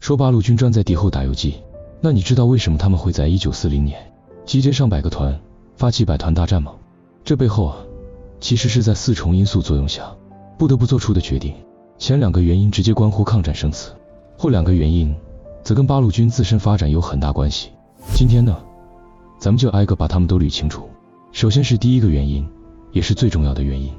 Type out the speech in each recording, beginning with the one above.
说八路军专在敌后打游击，那你知道为什么他们会在1940年集结上百个团发起百团大战吗？这背后其实是在4重因素作用下不得不做出的决定。前2个原因直接关乎抗战生死，后2个原因则跟八路军自身发展有很大关系。今天呢，咱们就挨个把它们都捋清楚。首先是第一个原因，也是最重要的原因，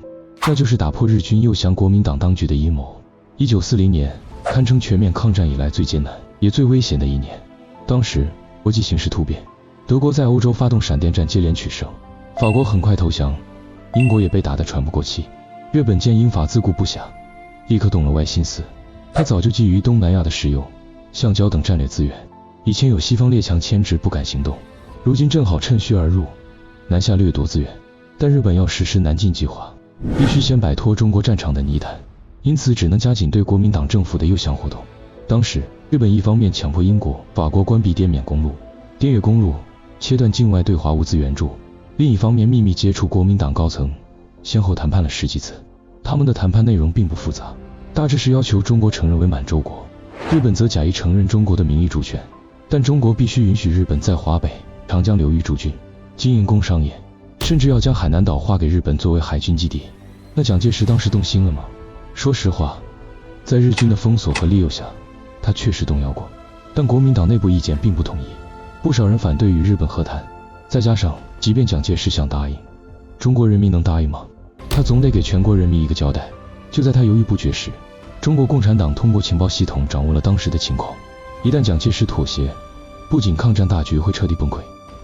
那就是打破日军诱降国民党当局的阴谋。1940年堪称全面抗战以来最艰难也最危险的一年。当时国际形势突变，德国在欧洲发动闪电战接连取胜，法国很快投降，英国也被打得喘不过气。日本见英法自顾不暇，立刻动了歪心思。他早就觊觎东南亚的石油、橡胶等战略资源，以前有西方列强牵制不敢行动，如今正好趁虚而入，南下掠夺资源。但日本要实施南进计划，必须先摆脱中国战场的泥潭，因此只能加紧对国民党政府的诱降活动。当时日本一方面强迫英国、法国关闭滇缅公路、滇越公路，切断境外对华物资援助，另一方面秘密接触国民党高层，先后谈判了10几次。他们的谈判内容并不复杂，大致是要求中国承认伪满洲国，日本则假意承认中国的名义主权，但中国必须允许日本在华北、长江流域驻军，经营工商业，甚至要将海南岛划给日本作为海军基地。那蒋介石当时动心了吗？说实话，在日军的封锁和利诱下，他确实动摇过，但国民党内部意见并不统一，不少人反对与日本和谈。再加上即便蒋介石想答应，中国人民能答应吗？他总得给全国人民一个交代。就在他犹豫不决时，中国共产党通过情报系统掌握了当时的情况。一旦蒋介石妥协，不仅抗战大局会彻底崩溃，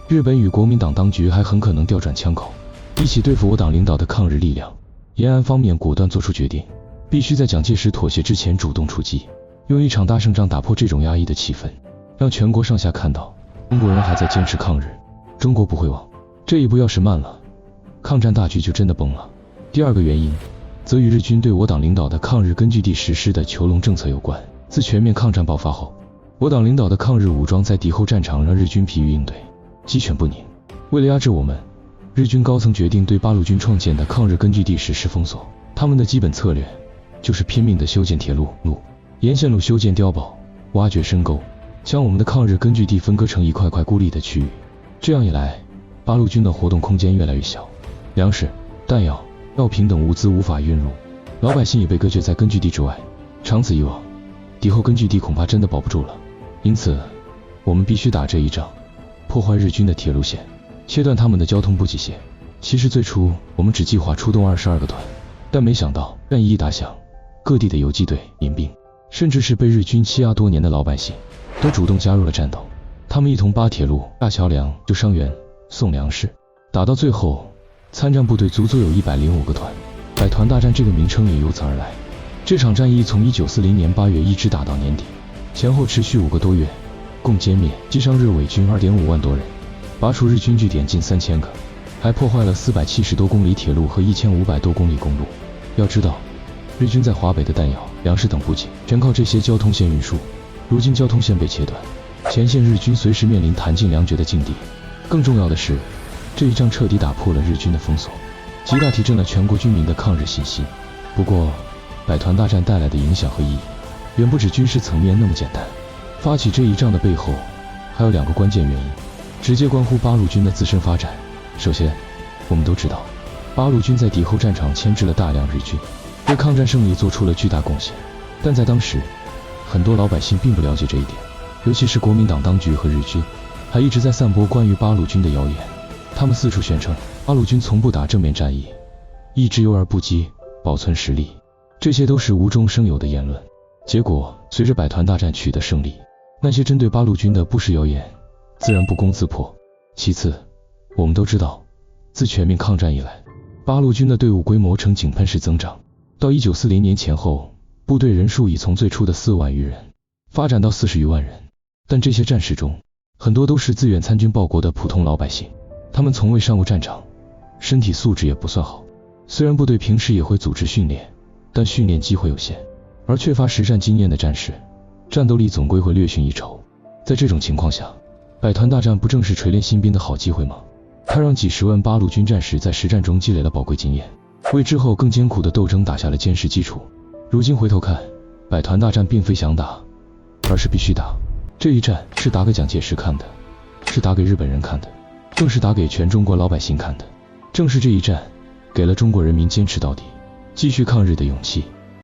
日本与国民党当局还很可能调转枪口，一起对付我党领导的抗日力量。延安方面果断做出决定，必须在蒋介石妥协之前主动出击，用一场大胜仗打破这种压抑的气氛，让全国上下看到中国人还在坚持抗日，中国不会忘。这一步要是慢了，抗战大局就真的崩了。第2个原因则与日军对我党领导的抗日根据地实施的囚笼政策有关。自全面抗战爆发后，我党领导的抗日武装在敌后战场让日军疲于应对，鸡犬不宁。为了压制我们，日军高层决定对八路军创建的抗日根据地实施封锁。他们的基本策略就是拼命地修建铁路、沿线路修建碉堡，挖掘深沟，将我们的抗日根据地分割成一块块孤立的区域。这样一来，八路军的活动空间越来越小，粮食、弹药、药品等物资无法运入，老百姓也被隔绝在根据地之外。长此以往，敌后根据地恐怕真的保不住了。因此，我们必须打这一仗，破坏日军的铁路线，切断他们的交通补给线。其实最初我们只计划出动22个团，但没想到战役一打响，各地的游击队、民兵，甚至是被日军欺压多年的老百姓，都主动加入了战斗。他们一同扒铁路、架桥梁、救伤员、送粮食，打到最后，参战部队足足有105个团，百团大战这个名称也由此而来。这场战役从1940年8月一直打到年底，前后持续5个多月，共歼灭、击伤日伪军2.5万多人，拔除日军据点近3000个，还破坏了470多公里铁路和1500多公里公路。要知道，日军在华北的弹药、粮食等补给全靠这些交通线运输，如今交通线被切断，前线日军随时面临弹尽粮绝的境地。更重要的是，这一仗彻底打破了日军的封锁，极大提振了全国军民的抗日信心。不过，百团大战带来的影响和意义，远不止军事层面那么简单。发起这一仗的背后，还有2个关键原因，直接关乎八路军的自身发展。首先，我们都知道，八路军在敌后战场牵制了大量日军，对抗战胜利做出了巨大贡献。但在当时，很多老百姓并不了解这一点，尤其是国民党当局和日军，还一直在散播关于八路军的谣言。他们四处宣称八路军从不打正面战役，一直诱而不击，保存实力，这些都是无中生有的言论。结果，随着百团大战取得胜利，那些针对八路军的不实谣言自然不攻自破。其次，我们都知道，自全面抗战以来，八路军的队伍规模呈井喷式增长，到1940年前后，部队人数已从最初的4万余人发展到40余万人。但这些战士中，很多都是自愿参军报国的普通老百姓，他们从未上过战场，身体素质也不算好。虽然部队平时也会组织训练，但训练机会有限，而缺乏实战经验的战士，战斗力总归会略逊一筹。在这种情况下，百团大战不正是锤炼新兵的好机会吗？它让几十万八路军战士在实战中积累了宝贵经验，为之后更艰苦的斗争打下了坚实基础。如今回头看，百团大战并非想打而是必须打。这一战是打给蒋介石看的，是打给日本人看的，更是打给全中国老百姓看的。正是这一战，给了中国人民坚持到底、继续抗日的勇气。